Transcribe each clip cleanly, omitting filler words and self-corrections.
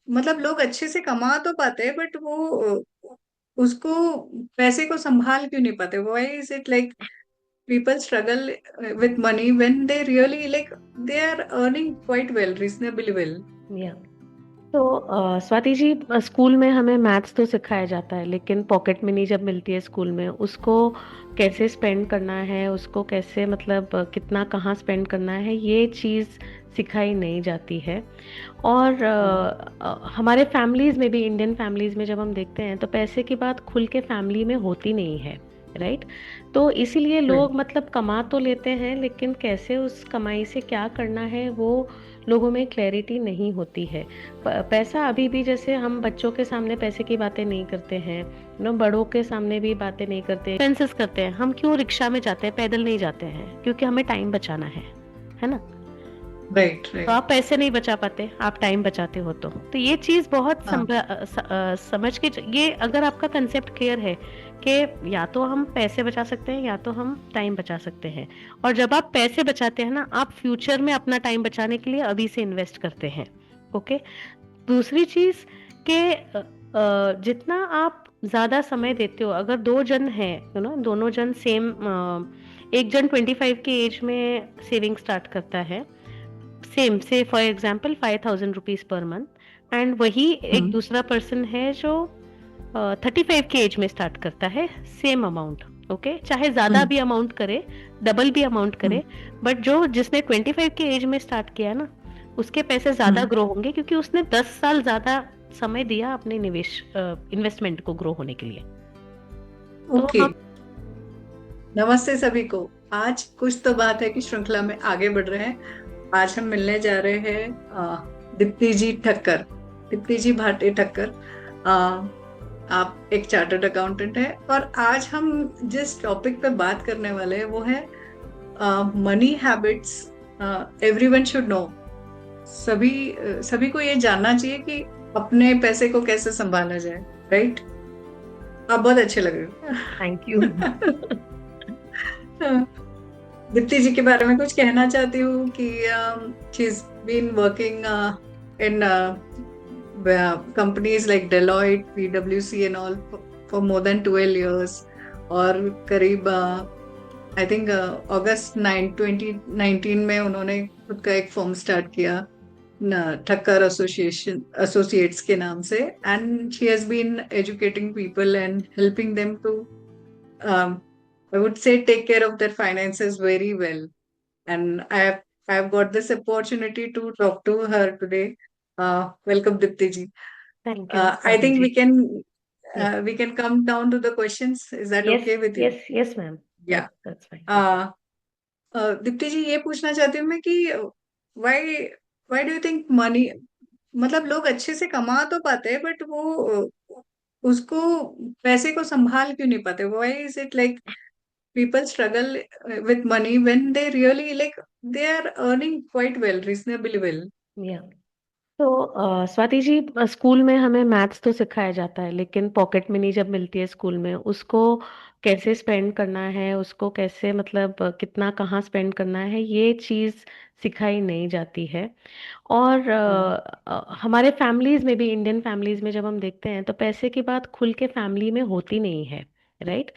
मतलब लोग अच्छे से कमा तो पाते हैं, बट वो उसको पैसे को संभाल क्यों नहीं पाते? Why is it like people struggle with money when they really like they are earning quite well, reasonably well. या तो स्वाति जी, स्कूल में हमें मैथ्स तो सिखाया जाता है, लेकिन पॉकेट मनी जब मिलती है स्कूल में, उसको कैसे स्पेंड करना है, उसको कैसे मतलब कितना कहाँ स्पेंड करना है, ये चीज़ सिखाई नहीं जाती है। और हाँ, हमारे फैमिलीज़ में भी, इंडियन फैमिलीज़ में जब हम देखते हैं तो पैसे की बात खुल के फैमिली में होती नहीं है। राइट। तो इसीलिए right. लोग मतलब कमा तो लेते हैं, लेकिन कैसे उस कमाई से क्या करना है वो लोगों में क्लैरिटी नहीं होती है। पैसा अभी भी, जैसे हम बच्चों के सामने पैसे की बातें नहीं करते हैं, बड़ों के सामने भी बातें नहीं करते, एक्सपेंसेस करते हैं। हम क्यों रिक्शा में जाते हैं, पैदल नहीं जाते हैं? क्योंकि हमें टाइम बचाना है ना। Right, तो right. आप पैसे नहीं बचा पाते, आप टाइम बचाते हो। तो ये चीज बहुत हाँ, समझ के ये अगर आपका कंसेप्ट क्लियर है कि या तो हम पैसे बचा सकते हैं या तो हम टाइम बचा सकते हैं, और जब आप पैसे बचाते हैं ना, आप फ्यूचर में अपना टाइम बचाने के लिए अभी से इन्वेस्ट करते हैं। ओके। दूसरी चीज कि जितना आप ज्यादा समय देते हो, अगर दो जन हैं, दोनों जन सेम, एक जन 25 की एज में सेविंग स्टार्ट करता है, सेम से for example 5,000 rupees per month, and वही एक हम्म, दूसरा पर्सन है जो 35 की एज में स्टार्ट करता है, सेम अमाउंट। ओके, चाहे ज्यादा हम्म, भी अमाउंट करे, डबल भी अमाउंट हम्म, करे, बट जो जिसने 25 की एज में स्टार्ट किया है ना, उसके पैसे ज्यादा हम्म। ग्रो होंगे, क्योंकि उसने 10 साल ज्यादा समय दिया अपने निवेश इन्वेस्टमेंट को ग्रो होने के लिए। तो ओके। हम नमस्ते सभी को। आज कुछ तो बात है कि श्रृंखला में आगे बढ़ रहे हैं। आज हम मिलने जा रहे हैं दीप्ति जी ठक्कर, दीप्ति जी भाटी ठक्कर। अ, आप एक चार्टर्ड अकाउंटेंट है, और आज हम जिस टॉपिक पे बात करने वाले हैं वो है money habits everyone should know. सभी को ये जानना चाहिए कि अपने पैसे को कैसे संभाला जाए। राइट? आप बहुत अच्छे लग थैंक यू। रहे हो। दीप्ति जी के बारे में कुछ कहना चाहती हूँ कि she is been working in companies like Deloitte, PwC and all for more than 12 years. और करीब आई थिंक अगस्त 2019 में उन्होंने खुद का एक फर्म स्टार्ट किया, ठक्कर एसोसिएशन एसोसिएट्स के नाम से। And she has been educating people and helping them to, I would say, take care of their finances very well. And I have got this opportunity to talk to her today. Welcome, Dipti ji. Thank you I Swati think ji. Yes, we can come down to the questions. Is that yes, okay with you? Yes, yes ma'am, Yeah. That's fine. Uh, Dipti ji, ये पूछना चाहती हूँ मैं कि why why do you think money, मतलब लोग अच्छे से कमा तो पाते हैं, बट वो उसको पैसे को संभाल क्यों नहीं पाते? Why is it like people struggle with money when they really like they are earning quite well, reasonably well? या तो स्वाति जी, स्कूल में हमें मैथ्स तो सिखाया जाता है, लेकिन पॉकेट मनी जब मिलती है स्कूल में, उसको कैसे स्पेंड करना है, उसको कैसे मतलब कितना कहाँ स्पेंड करना है, ये चीज़ सिखाई नहीं जाती है। और हाँ, हमारे फैमिलीज में भी, इंडियन फैमिलीज में जब हम देखते हैं तो पैसे की बात खुल के फैमिली में होती नहीं है। राइट।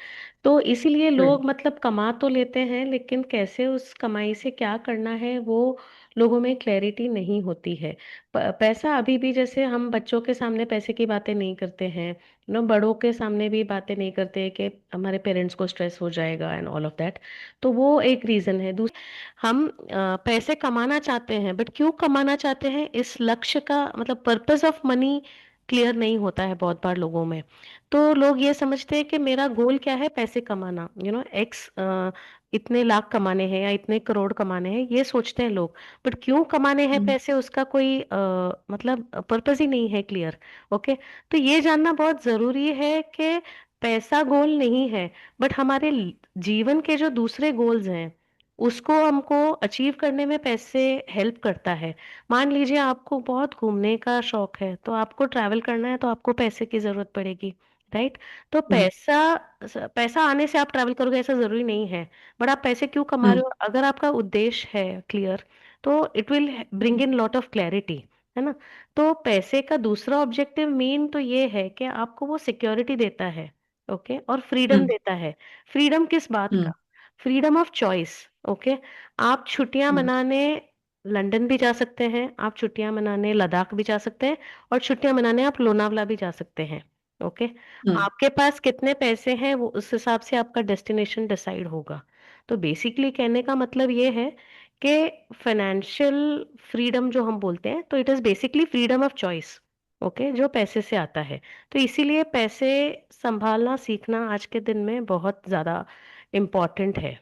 तो इसीलिए right. लोग मतलब कमा तो लेते हैं, लेकिन कैसे उस कमाई से क्या करना है वो लोगों में क्लैरिटी नहीं होती है। पैसा अभी भी, जैसे हम बच्चों के सामने पैसे की बातें नहीं करते हैं, बड़ों के सामने भी बातें नहीं करते हैं कि हमारे पेरेंट्स को स्ट्रेस हो जाएगा एंड ऑल ऑफ दैट। तो वो एक रीजन है। हम पैसे कमाना चाहते हैं, बट क्यों कमाना चाहते हैं, इस लक्ष्य का मतलब पर्पस ऑफ मनी क्लियर नहीं होता है बहुत बार लोगों में। तो लोग ये समझते हैं कि मेरा गोल क्या है, पैसे कमाना, एक्स इतने लाख कमाने हैं या इतने करोड़ कमाने हैं, ये सोचते हैं लोग। बट क्यों कमाने हैं हम्म, पैसे, उसका कोई मतलब पर्पस ही नहीं है क्लियर। ओके। तो ये जानना बहुत जरूरी है कि पैसा गोल नहीं है, बट हमारे जीवन के जो दूसरे गोल्स हैं, उसको हमको अचीव करने में पैसे हेल्प करता है। मान लीजिए आपको बहुत घूमने का शौक है, तो आपको ट्रैवल करना है, तो आपको पैसे की जरूरत पड़ेगी। राइट। तो हम्म, पैसा पैसा आने से आप ट्रैवल करोगे ऐसा जरूरी नहीं है। बट आप पैसे क्यों कमा हम्म, रहे हो, अगर आपका उद्देश्य है क्लियर, तो it will bring in lot of clarity. है ना। तो पैसे का दूसरा ऑब्जेक्टिव मेन तो ये है कि आपको वो सिक्योरिटी देता है, ओके, और फ्रीडम हम्म। देता है। फ्रीडम किस बात का? Hmm. Freedom of choice. Okay, आप छुट्टियां हम्म। मनाने लंदन भी जा सकते हैं, आप छुट्टियां मनाने लद्दाख भी जा सकते हैं, और छुट्टियां मनाने आप लोनावला भी जा सकते हैं। ओके, हम्म। आपके पास कितने पैसे हैं वो उस हिसाब से आपका डेस्टिनेशन डिसाइड होगा। तो बेसिकली कहने का मतलब ये है कि फाइनेंशियल फ्रीडम जो हम बोलते हैं, तो it is basically freedom of choice, okay, जो पैसे से आता है। तो इसीलिए पैसे संभालना सीखना आज के दिन में बहुत ज्यादा इम्पोर्टेंट है।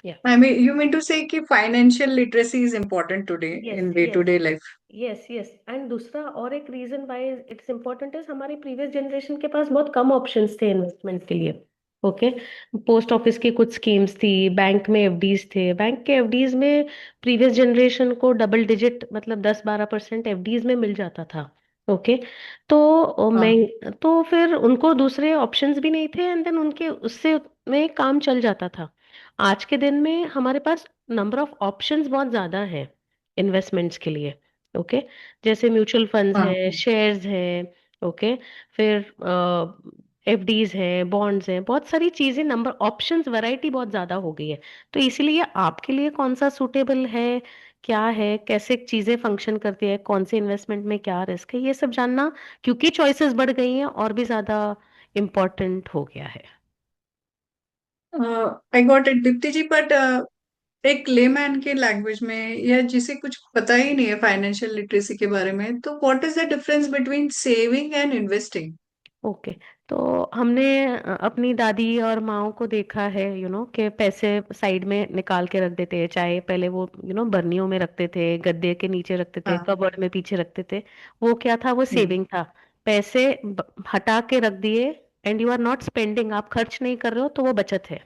या I mean you mean to say कि financial literacy is important today yes in day to yes day life. Yes yes, and दूसरा और एक रीजन वाई इट्स इम्पोर्टेंट है, हमारी प्रीवियस जनरेशन के पास बहुत कम ऑप्शंस थे इन्वेस्टमेंट के लिए। ओके, पोस्ट ऑफिस की कुछ स्कीम्स थी, बैंक में एफडीज थे, बैंक के एफडीज में प्रीवियस जनरेशन को डबल डिजिट मतलब 10-12% एफडीज में मिल जाता था। ओके, तो हाँ। मैं तो फिर उनको दूसरे ऑप्शंस भी नहीं थे, एंड देन उनके उससे में काम चल जाता था। आज के दिन में हमारे पास नंबर ऑफ ऑप्शंस बहुत ज्यादा है इन्वेस्टमेंट्स के लिए। ओके, जैसे म्यूचुअल फंड्स हाँ। है, शेयर्स है, ओके, फिर एफडीज है, बॉन्ड्स हैं, बहुत सारी चीजें, नंबर ऑप्शंस, वैरायटी बहुत ज्यादा हो गई है। तो इसीलिए आपके लिए कौन सा सूटेबल है, क्या है, कैसे चीजें फंक्शन करती है, कौन से इन्वेस्टमेंट में क्या रिस्क है, ये सब जानना, क्योंकि चॉइसेस बढ़ गई हैं, और भी ज्यादा इम्पोर्टेंट हो गया है। I got it Deepti ji, but एक लेमैन के लैंग्वेज में या जिसे कुछ पता ही नहीं है फाइनेंशियल लिटरेसी के बारे में, तो what is the difference between saving and investing? Okay, तो हमने अपनी दादी और माओ को देखा है, कि पैसे साइड में निकाल के रख देते हैं, चाहे पहले वो बर्नियों में रखते थे, गद्दे के नीचे रखते थे, हाँ। कबर्ड में पीछे रखते थे। वो क्या था? वो हम्म। सेविंग था। पैसे हटा के रख दिए, and you are not spending, आप खर्च नहीं कर रहे हो, तो वो बचत है।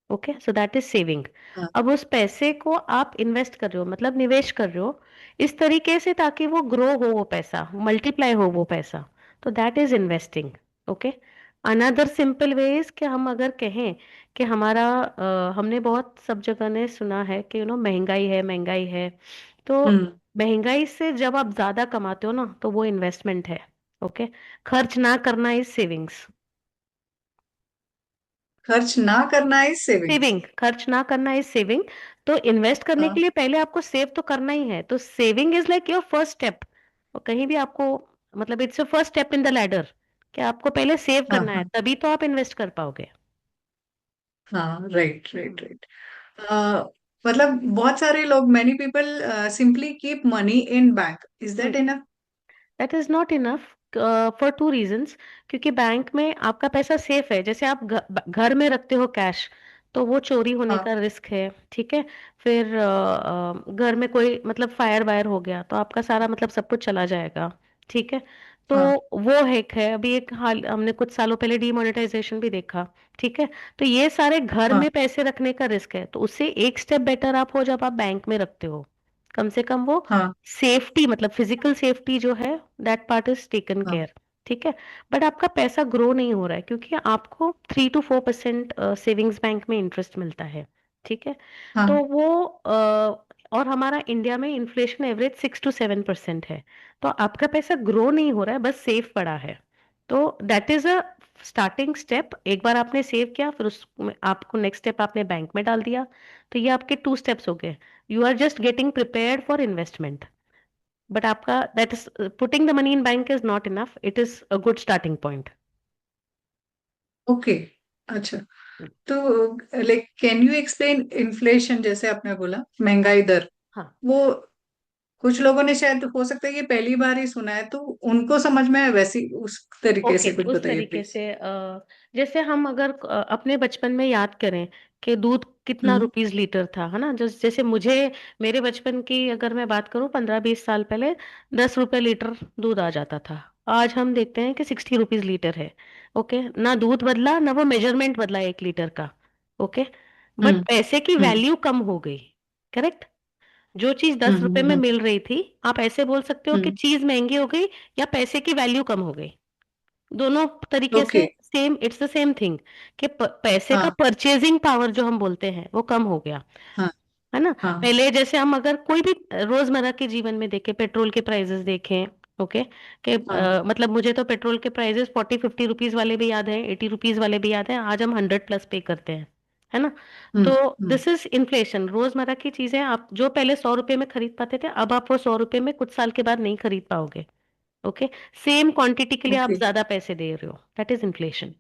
Okay, so that is saving. हाँ। अब उस पैसे को आप इन्वेस्ट कर रहे हो, मतलब निवेश कर रहे हो इस तरीके से, ताकि वो ग्रो हो, वो पैसा मल्टीप्लाई हो, वो पैसा, तो that is investing. Okay, another simple way is कि हम अगर कहें कि हमारा हमने बहुत सब जगह ने सुना है कि महंगाई है, महंगाई है। तो हम्म। महंगाई से जब आप ज्यादा कमाते हो ना, तो वो इन्वेस्टमेंट है। ओके, खर्च ना करना इज सेविंग्स। खर्च ना करना इज सेविंग। सेविंग, खर्च ना करना इज सेविंग। तो इन्वेस्ट करने के हाँ। लिए पहले आपको सेव तो करना ही है, तो saving is like your first step. और कहीं भी आपको, मतलब it's your first step in the ladder, कि आपको पहले सेव हाँ। करना है, हाँ। तभी तो आप इन्वेस्ट कर पाओगे। हाँ। Right hmm. Right right. मतलब बहुत सारे लोग, many people simply keep money in bank, is that enough? That is not enough, for two reasons. क्योंकि बैंक में आपका पैसा सेफ है, जैसे आप घर में रखते हो कैश, तो वो चोरी होने हाँ। का रिस्क है। ठीक है, फिर घर में कोई मतलब फायर वायर हो गया, तो आपका सारा मतलब सब कुछ चला जाएगा। ठीक है, तो हाँ। वो एक है। अभी एक हाल हमने कुछ सालों पहले डीमोनेटाइजेशन भी देखा। ठीक है, तो ये सारे घर हाँ। में पैसे रखने का रिस्क है, तो उससे एक स्टेप बेटर आप हो जब आप बैंक में रखते हो। कम से कम वो हाँ। सेफ्टी, मतलब फिजिकल सेफ्टी जो है, दैट पार्ट इज टेकन हाँ। केयर। ठीक है, बट आपका पैसा ग्रो नहीं हो रहा है, क्योंकि आपको 3 to 4% सेविंग्स बैंक में इंटरेस्ट मिलता है। ठीक है, तो हाँ। वो और हमारा इंडिया में इन्फ्लेशन एवरेज 6 to 7% है। तो आपका पैसा ग्रो नहीं हो रहा है, बस सेफ पड़ा है। तो that is a starting step. एक बार आपने सेव किया, फिर उसमें आपको नेक्स्ट स्टेप आपने बैंक में डाल दिया, तो ये आपके 2 स्टेप्स हो गए। You are just getting prepared for investment, but आपका that is putting the money in bank is not enough, it is a good starting point. Okay. अच्छा, तो like can you explain inflation, जैसे आपने बोला महंगाई दर, हाँ, वो कुछ लोगों ने शायद हो सकता है कि पहली बार ही सुना है, तो उनको समझ में आए वैसी उस तरीके ओके, से कुछ उस बताइए तरीके प्लीज। से जैसे हम अगर अपने बचपन में याद करें कि दूध कितना हम्म। रुपीस लीटर था, है ना, जैसे मुझे मेरे बचपन की अगर मैं बात करूं, 15-20 साल पहले 10 रुपए लीटर दूध आ जाता था। आज हम देखते हैं कि 60 रुपीज लीटर है। ओके, ना दूध बदला, ना वो मेजरमेंट बदला 1 लीटर का। ओके, बट हम्म। पैसे की हम्म। वैल्यू कम हो गई। करेक्ट, जो चीज दस हम्म। रुपए में हम्म। मिल रही थी, आप ऐसे बोल सकते हो कि हम्म। चीज महंगी हो गई, या पैसे की वैल्यू कम हो गई। दोनों तरीके ओके। से same, it's the same thing, कि पैसे का हाँ। परचेजिंग पावर जो हम बोलते हैं वो कम हो गया, हाँ। है ना। हाँ पहले जैसे हम अगर कोई भी रोजमर्रा के जीवन में देखें, पेट्रोल के प्राइसेस देखें, ओके, कि हाँ। मतलब मुझे तो पेट्रोल के प्राइसेस 40-50 रुपीज वाले भी याद है, 80 रुपीज वाले भी याद है, आज हम 100+ पे करते हैं, है ना। हम्म। तो हम्म। This is inflation. रोजमर्रा की चीजें आप जो पहले 100 रुपए में खरीद पाते थे, अब आप वो 100 रुपए में कुछ साल के बाद नहीं खरीद पाओगे। ओके, सेम क्वांटिटी के लिए आप ओके। ज्यादा पैसे दे रहे हो, दैट इज इन्फ्लेशन।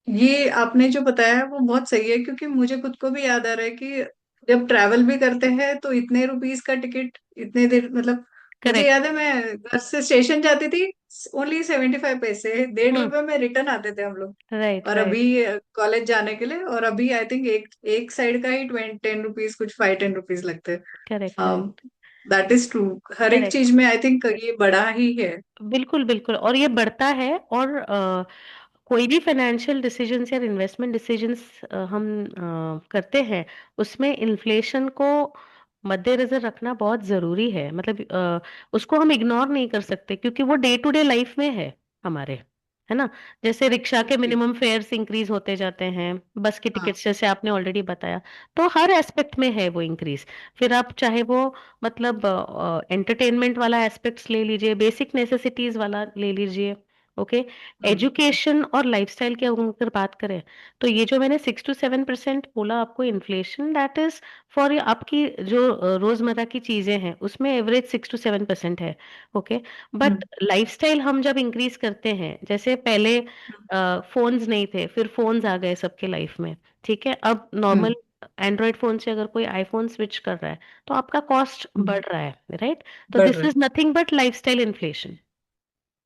ये आपने जो बताया है वो बहुत सही है, क्योंकि मुझे खुद को भी याद आ रहा है कि जब ट्रैवल भी करते हैं तो इतने रुपीस का टिकट, इतने देर मतलब, मुझे करेक्ट। याद है मैं घर से स्टेशन जाती थी, ओनली 75 पैसे, 1.5 रुपए में रिटर्न आते थे हम लोग। राइट और राइट। अभी कॉलेज जाने के लिए, और अभी आई थिंक एक एक साइड का ही 10 रुपीज, कुछ 5-10 रुपीज लगते करेक्ट हैं। Correct that is true. हर एक करेक्ट। चीज में आई थिंक ये बढ़ा ही है। बिल्कुल बिल्कुल, और ये बढ़ता है। और कोई भी फाइनेंशियल डिसीजंस या इन्वेस्टमेंट डिसीजंस हम करते हैं, उसमें इन्फ्लेशन को मद्देनजर रखना बहुत जरूरी है। मतलब उसको हम इग्नोर नहीं कर सकते, क्योंकि वो डे टू डे लाइफ में है हमारे, है ना। जैसे रिक्शा के जी। मिनिमम फेयर्स इंक्रीज होते जाते हैं, बस की हाँ। टिकट्स जैसे आपने ऑलरेडी बताया, तो हर एस्पेक्ट में है वो इंक्रीज। फिर आप चाहे वो मतलब एंटरटेनमेंट वाला एस्पेक्ट्स ले लीजिए, बेसिक नेसेसिटीज वाला ले लीजिए, ओके, हम्म। एजुकेशन और लाइफस्टाइल की अगर बात करें, तो ये जो मैंने 6 to 7% बोला आपको इन्फ्लेशन, दैट इज फॉर आपकी जो रोजमर्रा की चीजें हैं उसमें एवरेज 6 to 7% है, ओके। But hmm. लाइफस्टाइल हम जब इंक्रीज करते हैं, जैसे पहले फोन्स नहीं थे, फिर फोन्स आ गए सबके लाइफ में, ठीक है। अब नॉर्मल हम्म। एंड्रॉयड फोन से अगर कोई आईफोन स्विच कर रहा है, तो आपका कॉस्ट हम्म। बढ़ रहा है, राइट। तो बढ़ दिस रहा है। Is nothing but lifestyle inflation,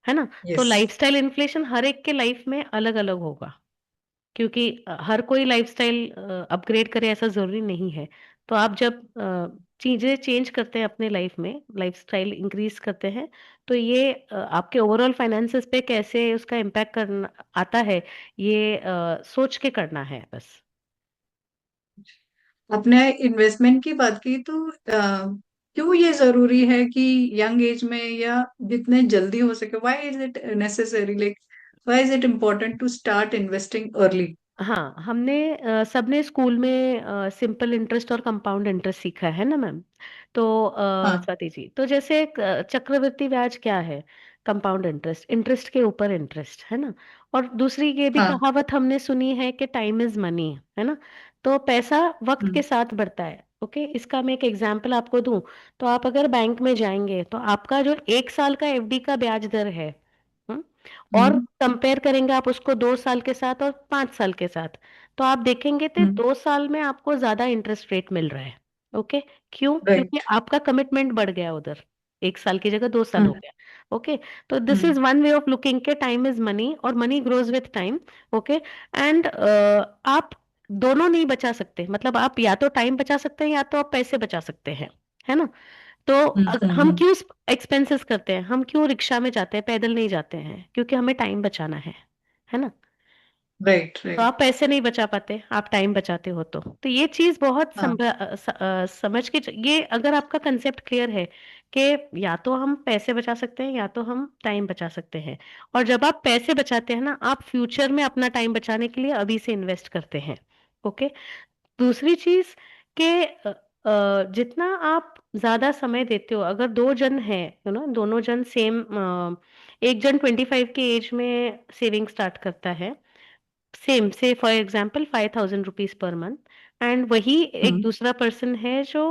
है ना। तो यस। लाइफस्टाइल इन्फ्लेशन हर एक के लाइफ में अलग अलग होगा, क्योंकि हर कोई लाइफस्टाइल अपग्रेड करे ऐसा जरूरी नहीं है। तो आप जब चीजें चेंज करते हैं अपने लाइफ में, लाइफस्टाइल इंक्रीज करते हैं, तो ये आपके ओवरऑल फाइनेंसेस पे कैसे उसका इम्पैक्ट करना आता है, ये सोच के करना है बस। आपने इन्वेस्टमेंट की बात की, तो क्यों ये जरूरी है कि यंग एज में, या जितने जल्दी हो सके, why is it necessary, like why is it important to start investing early? हाँ, हमने सबने स्कूल में सिंपल इंटरेस्ट और कंपाउंड इंटरेस्ट सीखा है ना मैम। तो हाँ। स्वाति जी, तो जैसे चक्रवृद्धि ब्याज क्या है? कंपाउंड इंटरेस्ट, इंटरेस्ट के ऊपर इंटरेस्ट, है ना। और दूसरी ये भी हाँ। कहावत हमने सुनी है कि टाइम इज मनी, है ना। तो पैसा वक्त के हम्म। साथ बढ़ता है, ओके। इसका मैं एक एग्जांपल आपको दूं, तो आप अगर बैंक में जाएंगे तो आपका जो 1 साल का एफडी का ब्याज दर है, हम्म, और हम्म। कंपेयर करेंगे आप उसको 2 साल के साथ और 5 साल के साथ, तो आप देखेंगे तो हम्म। 2 साल में आपको ज्यादा इंटरेस्ट रेट मिल रहा है, ओके। क्यों? क्योंकि राइट। आपका कमिटमेंट बढ़ गया उधर, 1 साल की जगह 2 साल हो हम्म। गया, ओके। तो this hmm. Is one way of looking के टाइम इज मनी, और money grows with time, okay. And आप दोनों नहीं बचा सकते, मतलब आप या तो टाइम बचा सकते हैं या तो आप पैसे बचा सकते हैं, है ना। तो हम्म। हम क्यों एक्सपेंसेस करते हैं, हम क्यों रिक्शा में जाते हैं, पैदल नहीं जाते हैं? क्योंकि हमें टाइम बचाना है ना। राइट। तो राइट। आप पैसे नहीं बचा पाते, आप टाइम बचाते हो। तो ये चीज बहुत हाँ। समझ के ये अगर आपका कंसेप्ट क्लियर है कि या तो हम पैसे बचा सकते हैं या तो हम टाइम बचा सकते हैं, और जब आप पैसे बचाते हैं ना, आप फ्यूचर में अपना टाइम बचाने के लिए अभी से इन्वेस्ट करते हैं, ओके। दूसरी चीज के जितना आप ज्यादा समय देते हो, अगर दो जन हैं, दोनों जन सेम, एक जन 25 के एज में सेविंग स्टार्ट करता है, सेम से for example 5,000 rupees per month, and वही एक हम्म। दूसरा पर्सन है जो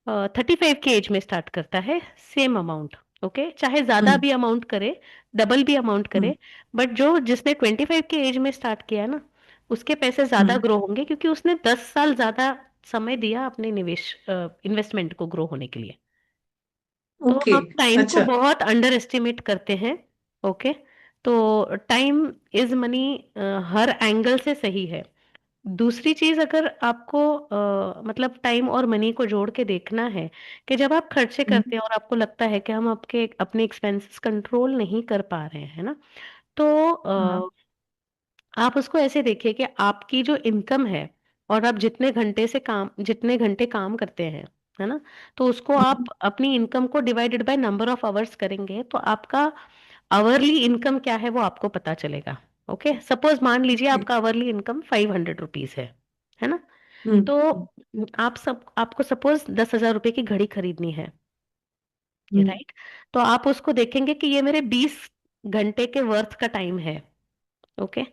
35 के एज में स्टार्ट करता है, सेम अमाउंट, ओके। चाहे ज्यादा हम्म। भी अमाउंट करे, डबल भी अमाउंट हम्म। करे, बट जो जिसने 25 के एज में स्टार्ट किया ना, उसके पैसे ज्यादा हम्म। ग्रो होंगे, क्योंकि उसने 10 साल ज्यादा समय दिया अपने निवेश इन्वेस्टमेंट को ग्रो होने के लिए। तो ओके। हम टाइम को अच्छा। बहुत अंडर एस्टिमेट करते हैं, ओके। तो time is money her angle से सही है। दूसरी चीज, अगर आपको मतलब टाइम और मनी को जोड़ के देखना है, कि जब आप खर्चे हम्म। करते हैं और आपको लगता है कि हम आपके अपने एक्सपेंसेस कंट्रोल नहीं कर पा रहे हैं, है ना, तो हाँ। आप उसको ऐसे देखिए कि आपकी जो इनकम है, और आप जितने घंटे काम करते हैं, है ना, तो उसको आप हम्म। अपनी इनकम को divided by number of hours करेंगे, तो आपका आवरली इनकम क्या है वो आपको पता चलेगा, ओके। सपोज मान लीजिए ओके। आपका आवरली इनकम 500 रुपीज है, है ना? तो हम्म आपको सपोज 10,000 रुपए की घड़ी खरीदनी है, हम्म। राइट? तो आप उसको देखेंगे कि ये मेरे 20 घंटे के वर्थ का टाइम है। Okay,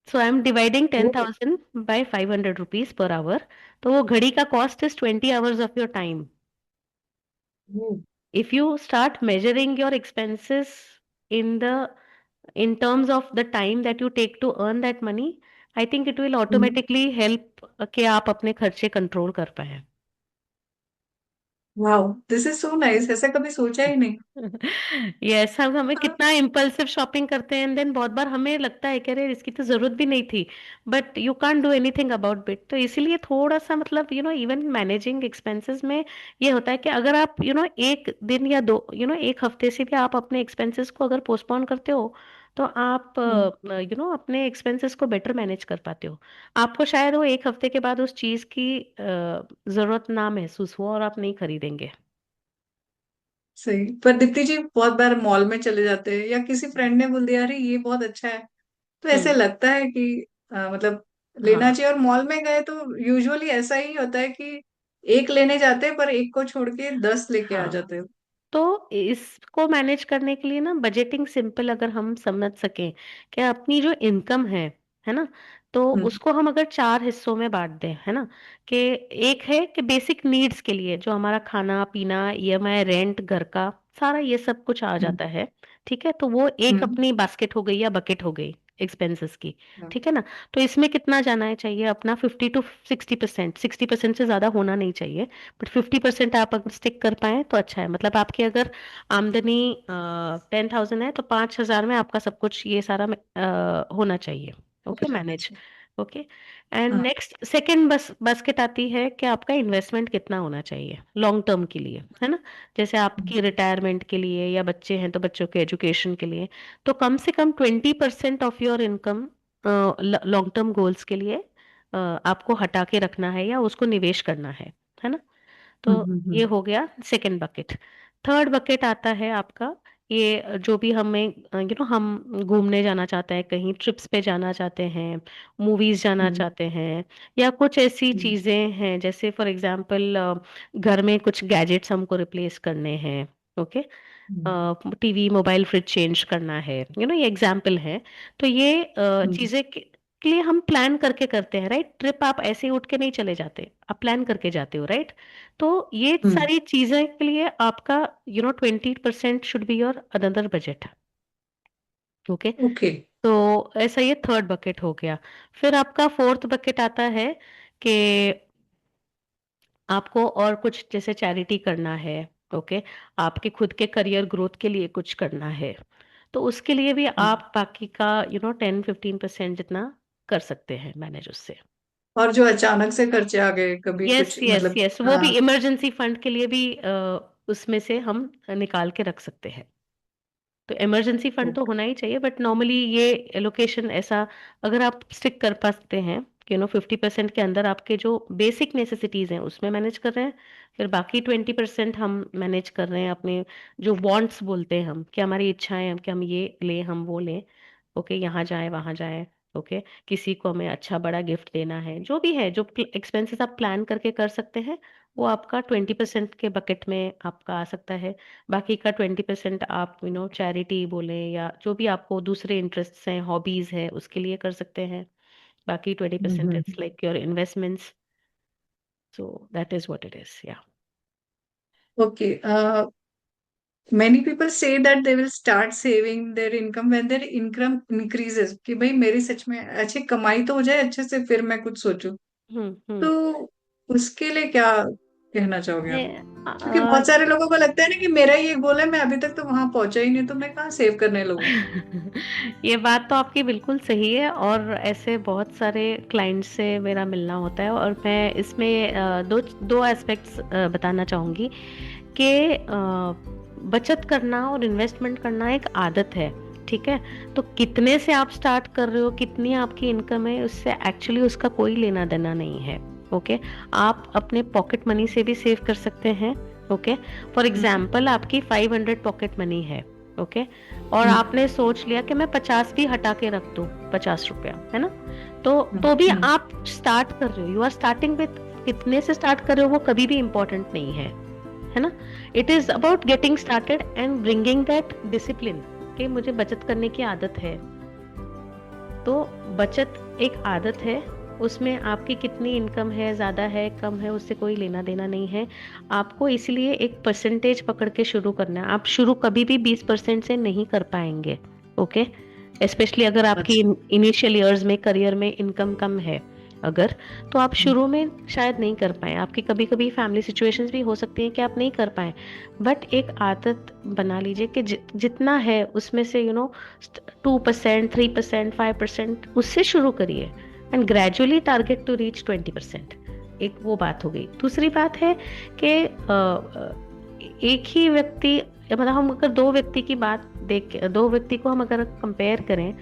so I am dividing ten oh, thousand by 500 rupees per hour. तो वो घड़ी का cost is 20 hours of your time. Oh, If you start measuring your expenses in the in terms of the time that you take to earn that money, I think it will automatically help कि आप अपने खर्चे control कर पाए। Wow, this is so nice, ऐसा कभी सोचा ही नहीं। यस, हम हमें हाँ। कितना इम्पल्सिव शॉपिंग करते हैं, एंड देन बहुत बार हमें लगता है कि अरे इसकी तो जरूरत भी नहीं थी, but you can't do anything about it. तो इसीलिए थोड़ा सा मतलब इवन मैनेजिंग एक्सपेंसेस में ये होता है कि अगर आप एक दिन या दो एक हफ्ते से भी आप अपने एक्सपेंसेस को अगर पोस्टपोन करते हो, तो आप हम्म, अपने एक्सपेंसेस को बेटर मैनेज कर पाते हो। आपको शायद वो एक हफ्ते के बाद उस चीज की जरूरत ना महसूस हो और आप नहीं खरीदेंगे। सही। पर दीप्ति जी, बहुत बार मॉल में चले जाते हैं या किसी फ्रेंड ने बोल दिया अरे ये बहुत अच्छा है, तो ऐसे हम्म। लगता है कि मतलब लेना हाँ। चाहिए। और मॉल में गए तो यूजुअली ऐसा ही होता है कि एक लेने जाते हैं पर एक को छोड़ के 10 लेके आ हाँ, जाते हैं। तो इसको मैनेज करने के लिए ना बजटिंग सिंपल अगर हम समझ सकें कि अपनी जो इनकम है ना, तो हम्म उसको हम अगर 4 हिस्सों में बांट दें, है ना, कि एक है कि बेसिक नीड्स के लिए जो हमारा खाना पीना, ईएमआई, रेंट, घर का सारा ये सब कुछ आ हम्म जाता है। ठीक है, तो वो एक हम्म अपनी बास्केट हो गई या बकेट हो गई एक्सपेंसेस की। हाँ, ठीक है ना? तो इसमें कितना जाना है चाहिए अपना 50 to 60%। 60% से ज्यादा होना नहीं चाहिए, बट 50% आप अगर स्टिक कर पाए तो अच्छा है। मतलब आपकी अगर आमदनी 10,000 है तो 5,000 में आपका सब कुछ ये सारा होना चाहिए। हो ओके, जाना मैनेज। चाहिए। ओके, एंड हाँ। नेक्स्ट सेकंड बास्केट आती है कि आपका इन्वेस्टमेंट कितना होना चाहिए लॉन्ग टर्म के लिए, है ना? जैसे आपकी रिटायरमेंट के लिए या बच्चे हैं तो बच्चों के एजुकेशन के लिए। तो कम से कम 20% of your income long term goals के लिए आपको हटा के रखना है या उसको निवेश करना है ना? तो ये हम्म। हो गया सेकंड बकेट। थर्ड बकेट आता है आपका, ये जो भी हमें हम घूमने जाना चाहते हैं, कहीं ट्रिप्स पे जाना चाहते हैं, मूवीज जाना हम्म चाहते हैं, या कुछ ऐसी हम्म चीजें हैं जैसे फॉर एग्जांपल घर में कुछ गैजेट्स हमको रिप्लेस करने हैं। ओके, हम्म टीवी मोबाइल फ्रिज चेंज करना है, ये एग्जाम्पल है। तो ये हम्म, चीजें के लिए हम प्लान करके करते हैं, राइट? ट्रिप आप ऐसे ही उठ के नहीं चले जाते, आप प्लान करके जाते हो, राइट? तो ये हम्म, सारी चीजें के लिए आपका 20% should be your another budget. Okay, okay. तो ऐसा ये थर्ड बकेट हो गया। फिर आपका फोर्थ बकेट आता है कि आपको और कुछ जैसे चैरिटी करना है। ओके, आपके खुद के करियर ग्रोथ के लिए कुछ करना है, तो उसके लिए भी आप बाकी का 10-15% जितना कर सकते हैं मैनेज उससे। और जो अचानक से खर्चे आ गए कभी यस कुछ यस मतलब। यस, वो भी हाँ। इमरजेंसी फंड के लिए भी उसमें से हम निकाल के रख सकते हैं। तो इमरजेंसी फंड तो होना ही चाहिए, बट नॉर्मली ये एलोकेशन ऐसा अगर आप स्टिक कर पाते हैं कि 50% के अंदर आपके जो बेसिक नेसेसिटीज हैं उसमें मैनेज कर रहे हैं, फिर बाकी 20% हम मैनेज कर रहे हैं अपने जो वांट्स बोलते हैं हम, कि हमारी इच्छाएं हैं कि हम ये लें हम वो लें। ओके, यहाँ जाए वहाँ जाए। ओके, किसी को हमें अच्छा बड़ा गिफ्ट देना है, जो भी है जो एक्सपेंसेस आप प्लान करके कर सकते हैं, वो आपका 20% के बकेट में आपका आ सकता है। बाकी का 20% आप चैरिटी बोले या जो भी आपको दूसरे इंटरेस्ट हैं, हॉबीज है, उसके लिए कर सकते हैं। बाकी 20% it's like your investments. So that is what it is, या। Okay. many people say that they will start saving their income when their income increases, कि भाई मेरी सच में अच्छी कमाई तो हो जाए अच्छे से फिर मैं कुछ सोचूं। हम्म। तो उसके लिए क्या कहना चाहोगे आप? ये, क्योंकि बहुत सारे लोगों को लगता है ना कि मेरा ये गोल है, मैं अभी तक तो वहां पहुंचा ही नहीं, तो मैं कहाँ सेव करने लगूं। ये बात तो आपकी बिल्कुल सही है, और ऐसे बहुत सारे क्लाइंट्स से मेरा मिलना होता है, और मैं इसमें दो दो एस्पेक्ट्स बताना चाहूँगी कि बचत करना और इन्वेस्टमेंट करना एक आदत है। ठीक है, तो कितने से आप स्टार्ट कर रहे हो, कितनी आपकी इनकम है, उससे एक्चुअली उसका कोई लेना देना नहीं है। ओके, आप अपने पॉकेट मनी से भी सेव कर सकते हैं। ओके, फॉर हम्म एग्जाम्पल आपकी 500 पॉकेट मनी है, ओके। और हम्म, आपने सोच लिया कि मैं 50 भी हटा के रख दूं, 50 रुपया, है ना? हम्म, तो भी आप स्टार्ट कर रहे हो, यू आर स्टार्टिंग विथ, कितने से स्टार्ट कर रहे हो वो कभी भी इंपॉर्टेंट नहीं है ना? It is about getting started and bringing that discipline, कि मुझे बचत करने की आदत है। तो बचत एक आदत है, उसमें आपकी कितनी इनकम है, ज्यादा है कम है, उससे कोई लेना देना नहीं है। आपको इसलिए एक परसेंटेज पकड़ के शुरू करना है। आप शुरू कभी भी 20% से नहीं कर पाएंगे। ओके। स्पेशली अगर आपकी अच्छा। इनिशियल ईयर्स में करियर में इनकम कम है अगर, तो आप हम्म, शुरू में शायद नहीं कर पाए। आपकी कभी कभी फैमिली सिचुएशंस भी हो सकती हैं कि आप नहीं कर पाए। बट एक आदत बना लीजिए कि जितना है उसमें से 2%, 3%, 5% उससे शुरू करिए, and gradually target to reach 20%। एक वो बात हो गई। दूसरी बात है कि एक ही व्यक्ति, मतलब हम अगर दो व्यक्ति की बात देख, दो व्यक्ति को हम अगर कंपेयर करें,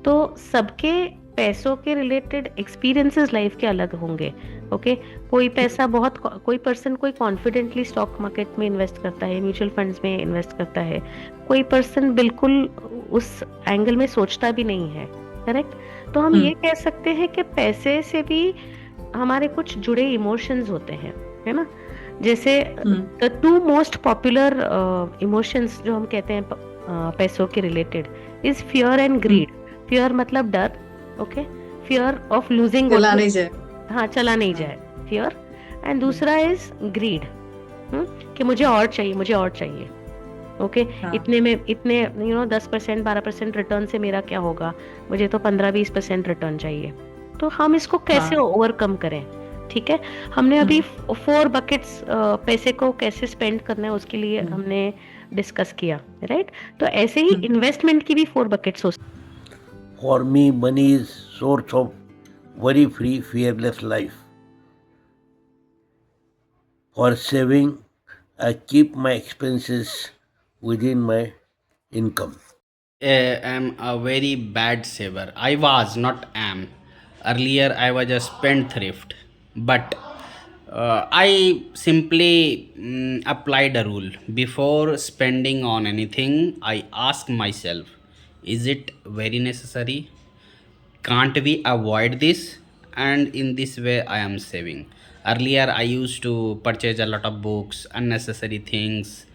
तो सबके पैसों के रिलेटेड एक्सपीरियंसेस लाइफ के अलग होंगे। ओके। कोई पैसा बहुत, कोई पर्सन कोई कॉन्फिडेंटली स्टॉक मार्केट में इन्वेस्ट करता है, म्यूचुअल फंड्स में इन्वेस्ट करता है। कोई पर्सन बिल्कुल उस एंगल में सोचता भी नहीं है। करेक्ट। तो हम ये हम्म, कह सकते हैं कि पैसे से भी हमारे कुछ जुड़े इमोशंस होते हैं, है ना? जैसे hmm, the two most popular emotions जो हम कहते हैं पैसों के related is fear and hmm, greed. Fear मतलब डर। ओके। फियर ऑफ लूजिंग चला ऑल्सो, नहीं जाए। हाँ, चला नहीं हाँ, जाए, फियर। एंड हम्म, दूसरा इज ग्रीड, कि मुझे और चाहिए, मुझे और चाहिए। ओके। हाँ, इतने में इतने 10%, 12% रिटर्न से मेरा क्या होगा? मुझे तो 15-20% रिटर्न चाहिए। तो हम इसको कैसे हाँ, ओवरकम करें? ठीक है। हमने अभी हम्म, 4 बकेट्स, पैसे को कैसे स्पेंड करना है उसके लिए हम्म, हमने डिस्कस किया, राइट? तो ऐसे ही हम्म, इन्वेस्टमेंट की भी 4 बकेट्स हो। For me, money is source of worry-free, fearless life. For saving, I keep my expenses within my income. Am a very bad saver. I was, not am. Earlier, I was a spendthrift, but I simply applied a rule. Before spending on anything, I ask myself, is it very necessary? Can't we avoid this? And in this way, I am saving. Earlier, I used to purchase a lot of books, unnecessary things,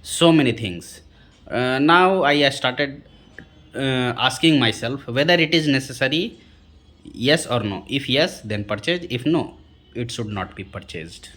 so many things. Now I started asking myself whether it is necessary, yes or no. If yes, then purchase. If no, it should not be purchased.